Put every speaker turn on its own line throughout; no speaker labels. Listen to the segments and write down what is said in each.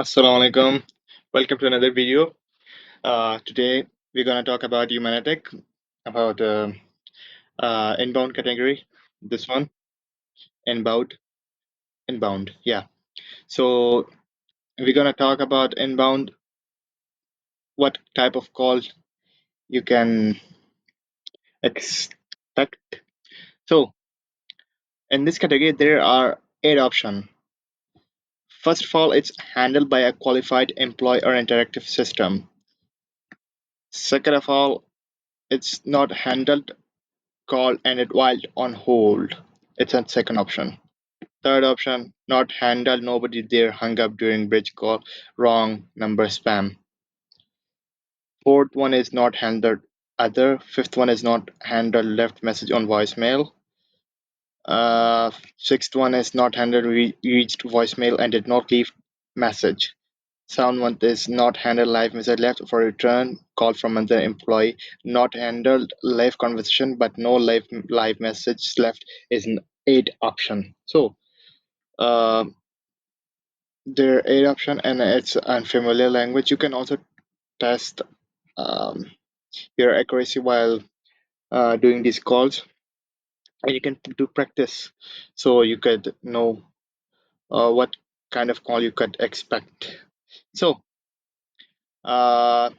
Assalamu alaikum. Welcome to another video. Today we're gonna talk about Humanatic, about inbound category. This one, inbound, inbound. Yeah. So we're gonna talk about inbound. What type of call you can expect? So in this category, there are eight options. First of all, it's handled by a qualified employee or interactive system. Second of all, it's not handled call ended while on hold. It's a second option. Third option, not handled, nobody there hung up during bridge call, wrong number spam. Fourth one is not handled other. Fifth one is not handled left message on voicemail. Sixth one is not handled reached voicemail and did not leave message. Seventh one is not handled live message left for return call from another employee. Not handled live conversation but no live message left is an eight option. So uh, there are eight option and it's unfamiliar language. You can also test um, your accuracy while doing these calls, and you can do practice so you could know what kind of call you could expect. So Uh,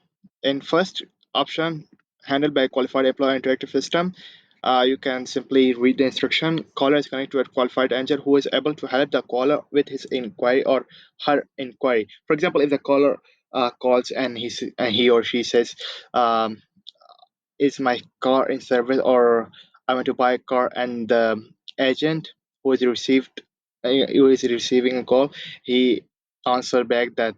in first option, handled by a qualified employee interactive system, you can simply read the instruction. Caller is connected to a qualified agent who is able to help the caller with his inquiry or her inquiry. For example, if the caller calls and he or she says, um, is my car in service, or I want to buy a car, and the agent who is receiving a call, he answered back that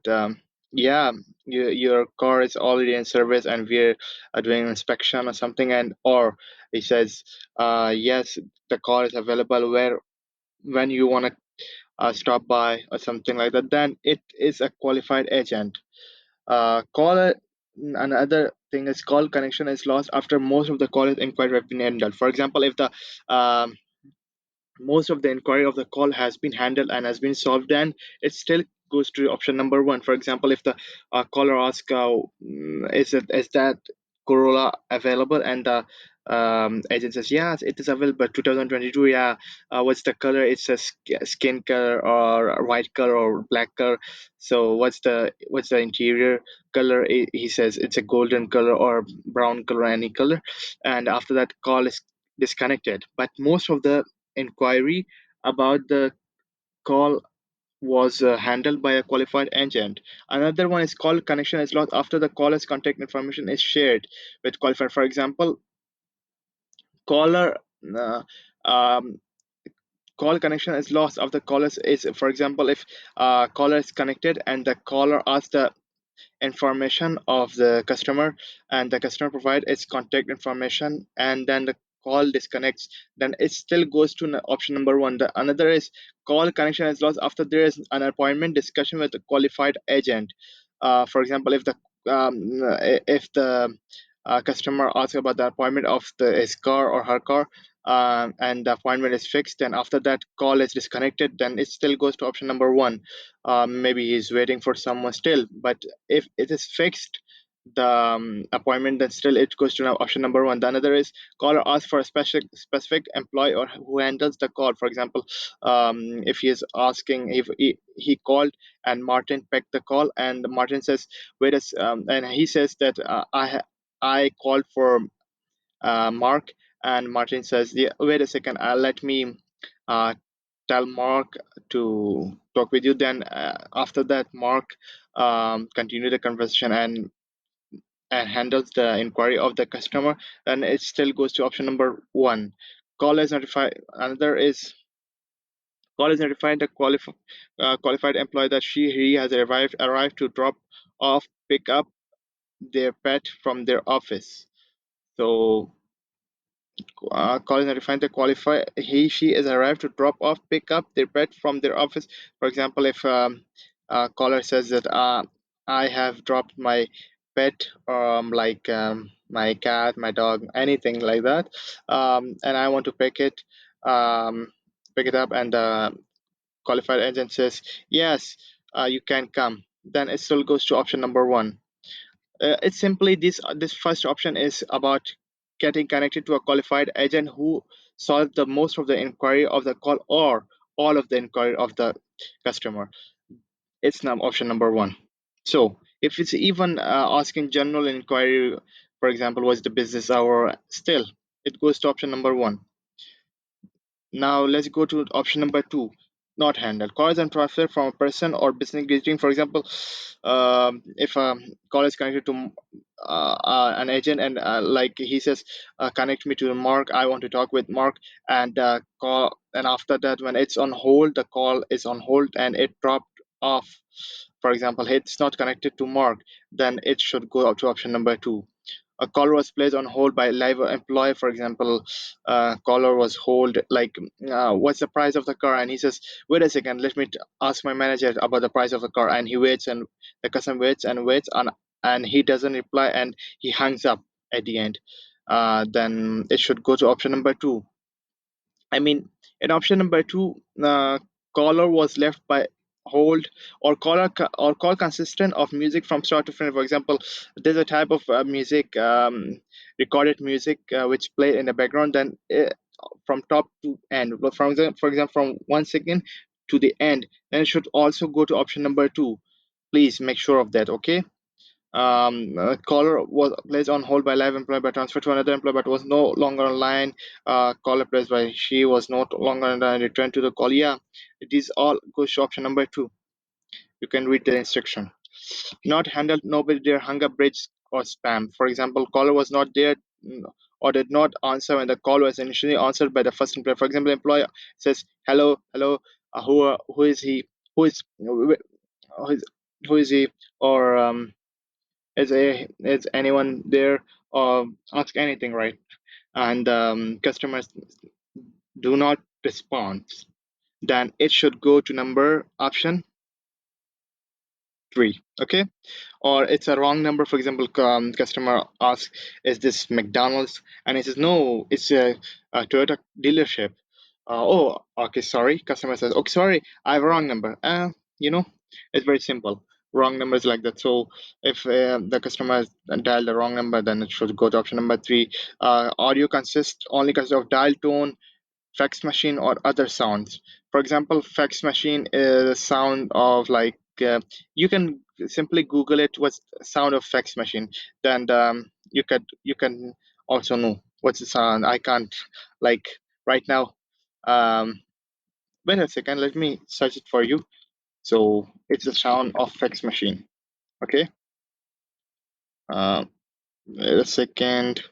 yeah, your car is already in service and we're doing inspection or something, and or he says yes, the car is available where when you want to stop by or something like that, then it is a qualified agent. Call Another thing is call connection is lost after most of the call inquiry have been handled. For example, if the um, most of the inquiry of the call has been handled and has been solved, then it still goes to option number one. For example, if the caller asks, is that Corolla available? And the agent says, yes, it is available, 2022. Yeah. What's the color? It's a skin color or a white color or black color. So what's the interior color? He says it's a golden color or brown color, any color. And after that, call is disconnected. But most of the inquiry about the call was handled by a qualified agent. Another one is call connection is lost after the caller's contact information is shared with qualified. For example, caller uh, um, call connection is lost after callers is, for example, if caller is connected and the caller asks the information of the customer and the customer provide its contact information and then the call disconnects, then it still goes to option number one. The another is call connection is lost after there is an appointment discussion with a qualified agent. For example, if the customer asks about the appointment of his car or her car, and the appointment is fixed, then after that call is disconnected, then it still goes to option number one. Maybe he's waiting for someone still, but if it is fixed, the appointment, then still it goes to now option number one. The another is caller asks for a specific employee or who handles the call. For example, if he is asking if he called and Martin picked the call, and Martin says and he says that I called for Mark, and Martin says, yeah, wait a second, let me uh, tell Mark to talk with you. Then after that, Mark continue the conversation and handles the inquiry of the customer, and it still goes to option number one. Call is notified. Another is call is notified the qualified employee that he has arrived to drop off, pick up their pet from their office. So call is notifying the qualify she is arrived to drop off, pick up their pet from their office. For example, if caller says that I have dropped my pet, like my cat, my dog, anything like that, and I want to pick it up, and the qualified agent says yes, you can come. then it still goes to option number one. It's simply this first option is about getting connected to a qualified agent who solved the most of the inquiry of the call or all of the inquiry of the customer. It's now option number one. So if it's even asking general inquiry, for example, what's the business hour, still it goes to option number one. Now let's go to option number two, not handled. Calls and transfer from a person or business greeting. For example, if a call is connected to an agent and like he says, connect me to Mark. I want to talk with Mark, and call. And after that, when it's on hold, the call is on hold and it dropped off. For example, it's not connected to Mark. Then it should go up to option number two. A caller was placed on hold by a live employee. For example, caller was hold like, what's the price of the car, and he says, wait a second, let me ask my manager about the price of the car. And he waits, and the customer waits and waits, and he doesn't reply, and he hangs up at the end. Then it should go to option number two. I mean, in option number two, caller was left by hold, or or call consistent of music from start to finish. For example, there's a type of music, recorded music, which play in the background. Then from top to end, well, for example, from 1 second to the end, then it should also go to option number two. Please make sure of that. Okay. Caller was placed on hold by live employee but transferred to another employee but was no longer online. Caller placed by she was no longer online, returned to the call. Yeah, it is all goes to option number two. You can read the instruction. Not handled, nobody there, hung up, bridge, or spam. For example, caller was not there, or did not answer when the call was initially answered by the first employee. For example, employee says hello, hello, who is he, who is who is, who is he, or is anyone there, or ask anything, right? And customers do not respond, then it should go to number option three. Okay. Or it's a wrong number. For example, customer asks, is this McDonald's? And he says, no, it's a Toyota dealership. Oh, okay, sorry. Customer says, okay, sorry, I have a wrong number. You know, it's very simple. Wrong numbers like that. So if the customer has dialed the wrong number, then it should go to option number three. Audio only consists of dial tone, fax machine, or other sounds. For example, fax machine is a sound of like, you can simply Google it, what's the sound of fax machine. Then you can also know what's the sound. I can't like right now. Um, Wait a second, let me search it for you. So it's the sound of fax machine. Okay. Wait a second.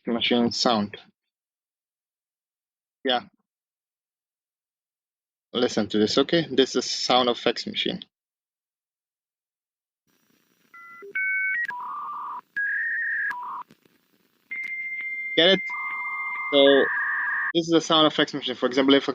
Machine sound. Yeah, listen to this. Okay, this is sound of fax machine. Get it? So this is a sound effects machine. For example, if a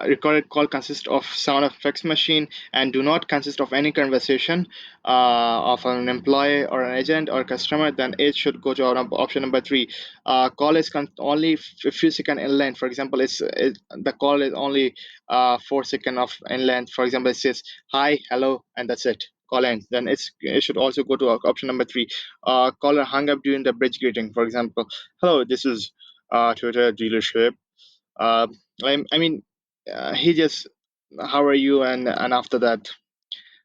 recorded call consists of sound effects machine and do not consist of any conversation of an employee or an agent or customer, then it should go to option number three. Call is only a few seconds in length. For example, the call is only 4 seconds of in length. For example, it says hi, hello, and that's it. Call ends. Then it should also go to option number three. Caller hung up during the bridge greeting. For example, hello, this is Toyota dealership. Uh, I mean, he just, how are you? And after that,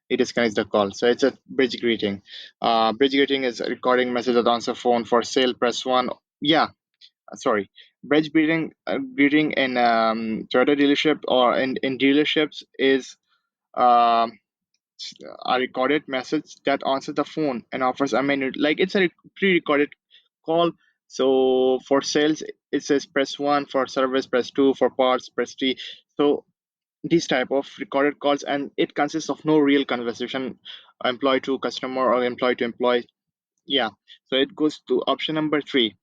he disconnects the call. So it's a bridge greeting. Bridge greeting is a recording message at answer phone. For sale, press one. Yeah, sorry. Bridge greeting in Toyota dealership or in dealerships is um, a recorded message that answers the phone and offers a menu. Like it's a pre-recorded call. So for sales, it says press one. For service, press two. For parts, press three. So these type of recorded calls, and it consists of no real conversation, employee to customer or employee to employee. Yeah. So it goes to option number three.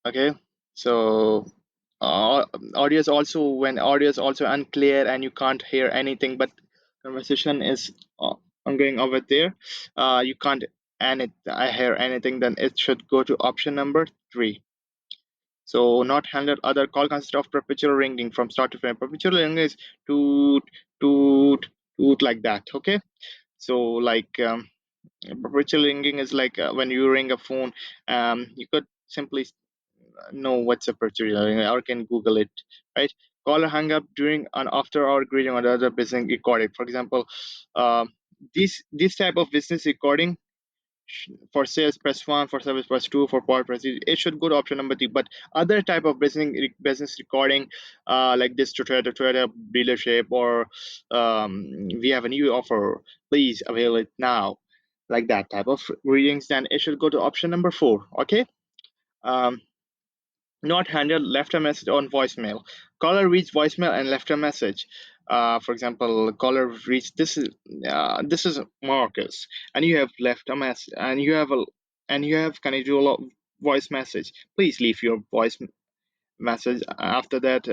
Okay. So uh, audio is also, when audio is also unclear and you can't hear anything, but conversation is ongoing over there, you can't I hear anything, then it should go to option number three. So not handled other call consists of perpetual ringing from start to finish. Perpetual ringing is toot toot toot like that. Okay. So like perpetual ringing is like when you ring a phone, you could simply know what's a perpetual ringing or can Google it, right? Caller hang up during an after hour greeting or other business recording. For example, this type of business recording for sales press 1, for service press 2, for power press it should go to option number 3. But other type of business recording, like this to Toyota dealership, or we have a new offer, please avail it now, like that type of readings, then it should go to option number 4. Okay. um, Not handled, left a message on voicemail. Caller reads voicemail and left a message. For example, caller reads, this is Marcus, and you have left a message, and you have connected to a voice message. Please leave your voice message. After that,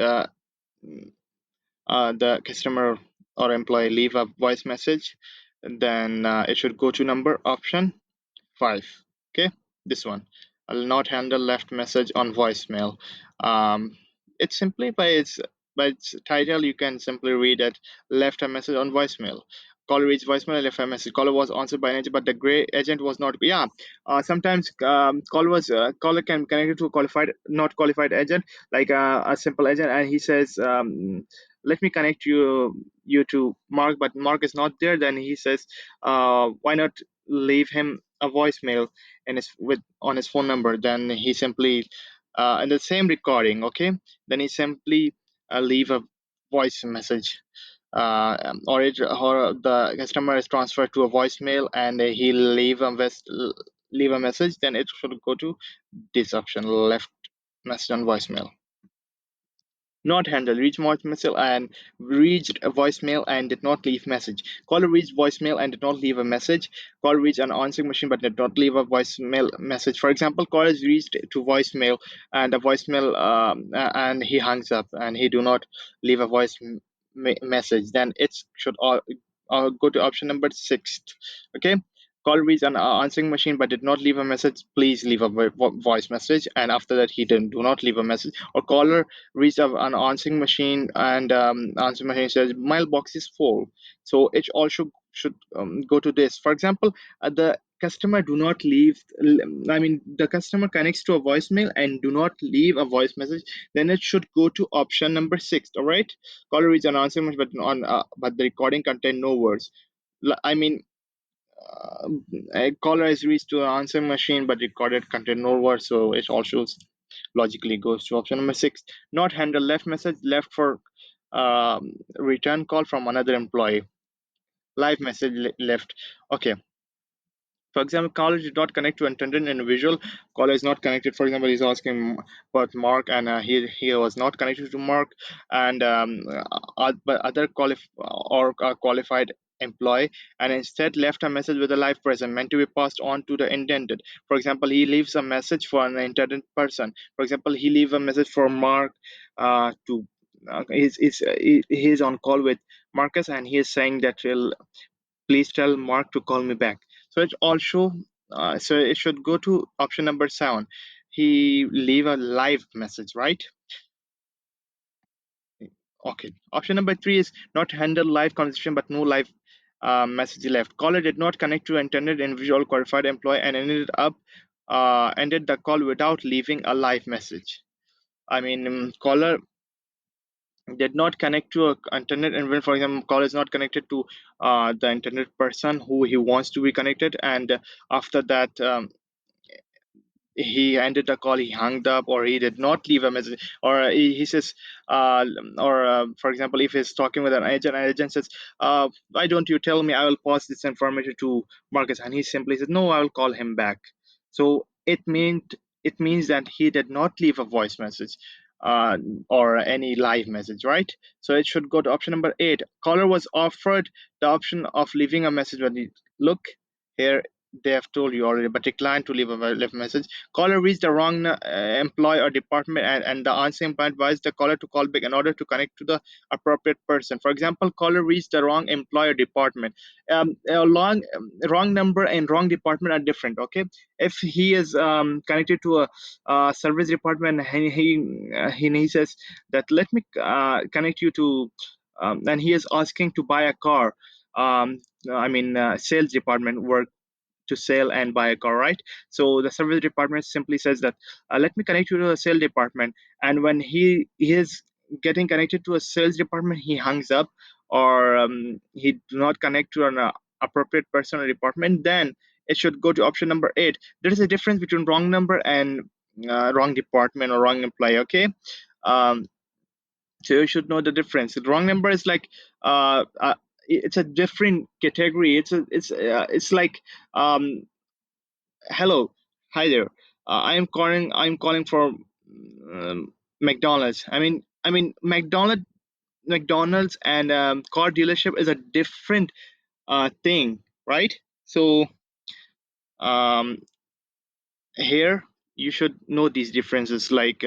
the customer or employee leave a voice message, and then it should go to number option 5. Okay, this one. I'll not handle left message on voicemail. um, it's simply by its title you can simply read it. Left a message on voicemail. Caller reads voicemail, left a message. Caller was answered by an agent, but the gray agent was not. Yeah, sometimes caller can connect it to a qualified, not qualified agent, like a simple agent, and he says, let me connect you to Mark, but Mark is not there. Then he says, why not leave him a voicemail in his with on his phone number. Then he simply in the same recording, okay, then he simply leave a voice message, or the customer is transferred to a voicemail and he leave a message, then it should go to this option, left message on voicemail. Not handled, reached a voicemail and did not leave message. Caller reached voicemail and did not leave a message. Caller reached an answering machine but did not leave a voicemail message. For example, caller is reached to voicemail and a voicemail, and he hangs up and he do not leave a message. Then it should go to option number 6. Okay. Caller reached an answering machine but did not leave a message. Please leave a voice message. And after that, he didn't do not leave a message. Or caller reached an answering machine and answering machine says mailbox is full, so it all should go to this. For example, the customer do not leave I mean the customer connects to a voicemail and do not leave a voice message, then it should go to option number 6. All right. Caller reads an answering machine but the recording contain no words. I mean, a caller is reached to an answering machine but recorded content no words, so it also logically goes to option number 6. Not handle, left message, left for return call from another employee. Live message left. Okay. For example, caller did not connect to intended individual. Caller is not connected. For example, he's asking about Mark, and he was not connected to Mark, and but other qualified employee, and instead left a message with a live person meant to be passed on to the intended. For example, he leaves a message for an intended person. For example, he leave a message for Mark, to he's on call with Marcus, and he is saying that he'll please tell Mark to call me back. So it should go to option number 7. He leave a live message, right? Okay. Option number 3 is not handle live conversation but no live message left. Caller did not connect to intended individual qualified employee and ended the call without leaving a live message. I mean, caller did not connect to a internet, and when, for example, call is not connected to the internet person who he wants to be connected, and after that, he ended the call, he hung up, or he did not leave a message, or he says, or for example, if he's talking with an agent says, why don't you tell me, I will pass this information to Marcus, and he simply says, no, I will call him back. So it means that he did not leave a voice message, uh, or any live message, right? So it should go to option number 8. Caller was offered the option of leaving a message when he look here. They have told you already, but declined to leave a message. Caller reached the wrong employee or department, and the answering point advised the caller to call back in order to connect to the appropriate person. For example, caller reached the wrong employee or department. Wrong number and wrong department are different. Okay, if he is connected to a service department, he says that let me connect you to, and he is asking to buy a car. Sales department work to sell and buy a car, right? So the service department simply says that let me connect you to the sales department. And when he is getting connected to a sales department, he hangs up, or he do not connect to an appropriate person or department, then it should go to option number 8. There is a difference between wrong number and wrong department or wrong employee. Okay, um, so you should know the difference. The wrong number is like it's a different category. It's like um, hello, hi there. I'm calling for McDonald's. McDonald's and car dealership is a different thing, right? So um, here you should know these differences, like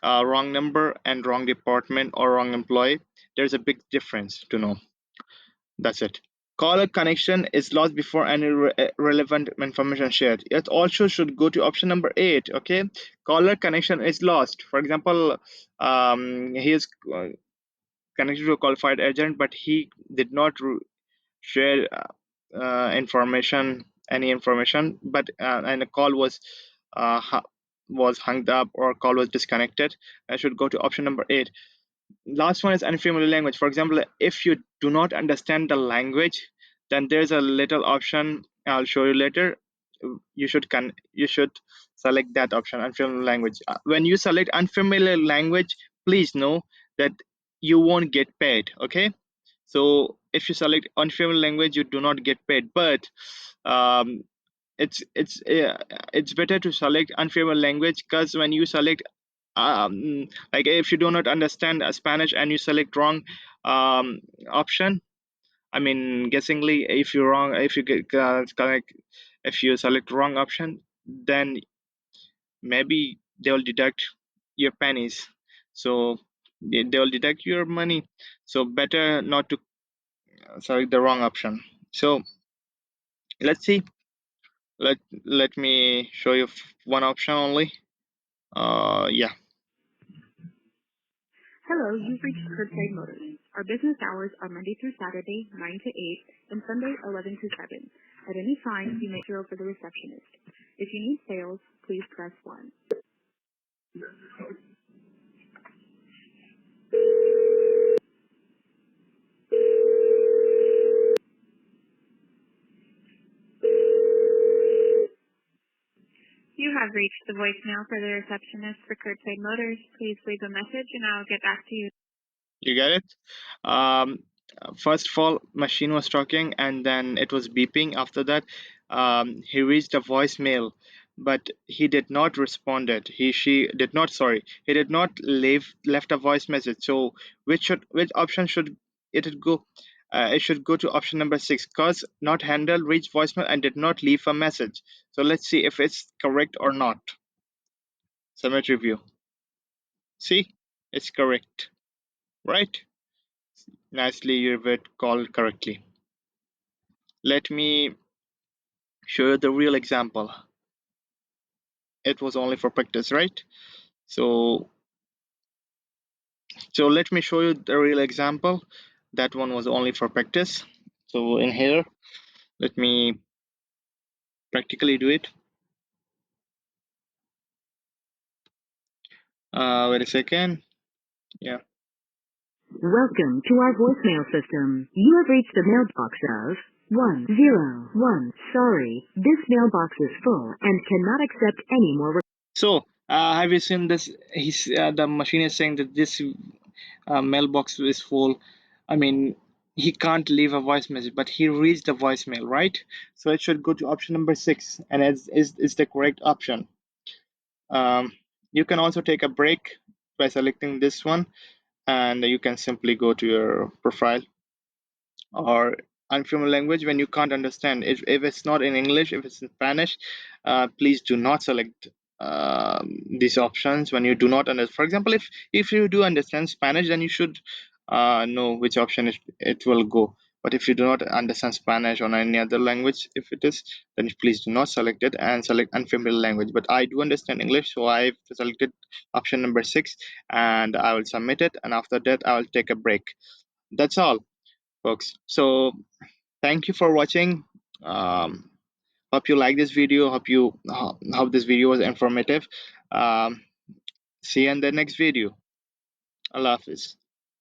wrong number and wrong department or wrong employee. There's a big difference to know. That's it. Caller connection is lost before any relevant information shared. It also should go to option number 8. Okay, caller connection is lost. For example, he is connected to a qualified agent, but he did not share any information, but and the call was hung up or call was disconnected. I should go to option number 8. Last one is unfamiliar language. For example, if you do not understand the language, then there's a little option I'll show you later. You should select that option, unfamiliar language. When you select unfamiliar language, please know that you won't get paid. Okay, so if you select unfamiliar language, you do not get paid, but um, it's better to select unfamiliar language, because when you select like if you do not understand Spanish and you select wrong option, I mean guessingly, if you wrong, if you get correct, if you select wrong option, then maybe they'll deduct your pennies. So they'll deduct your money. So better not to select the wrong option. So let's see. Let me show you one option only. Yeah.
Hello, you've reached Curbside Motors. Our business hours are Monday through Saturday, 9 to 8, and Sunday, 11 to 7. At any time, you may zero for the receptionist. If you need sales, please press 1. You have reached the voicemail for the receptionist for Curbside Motors. Please leave a message and I'll get back to you.
You get it? Um, First of all, machine was talking, and then it was beeping. After that, he reached a voicemail, but he did not respond it. She did not. Sorry, he did not leave left a voice message. So which option should it go? It should go to option number 6. Cause not handled, reached voicemail, and did not leave a message. So let's see if it's correct or not. Submit review. See, it's correct, right? Nicely, you read called correctly. Let me show you the real example. It was only for practice, right? So, so let me show you the real example. That one was only for practice. So in here, let me practically do it. Wait a second. Yeah.
Welcome to our voicemail system. You have reached the mailbox of 101. Sorry, this mailbox is full and cannot accept any more.
So have you seen this? The machine is saying that this mailbox is full. I mean, he can't leave a voice message, but he reads the voicemail, right? So it should go to option number 6, and is the correct option. Um, you can also take a break by selecting this one, and you can simply go to your profile, or unfamiliar language when you can't understand. If it's not in English, if it's in Spanish, please do not select these options when you do not understand. For example, if you do understand Spanish, then you should know which option it will go. But if you do not understand Spanish or any other language, if it is, then please do not select it and select unfamiliar language. But I do understand English, so I've selected option number 6, and I will submit it. And after that, I will take a break. That's all, folks. So thank you for watching. Hope you like this video. Hope this video was informative. um, See you in the next video. Allah Hafiz.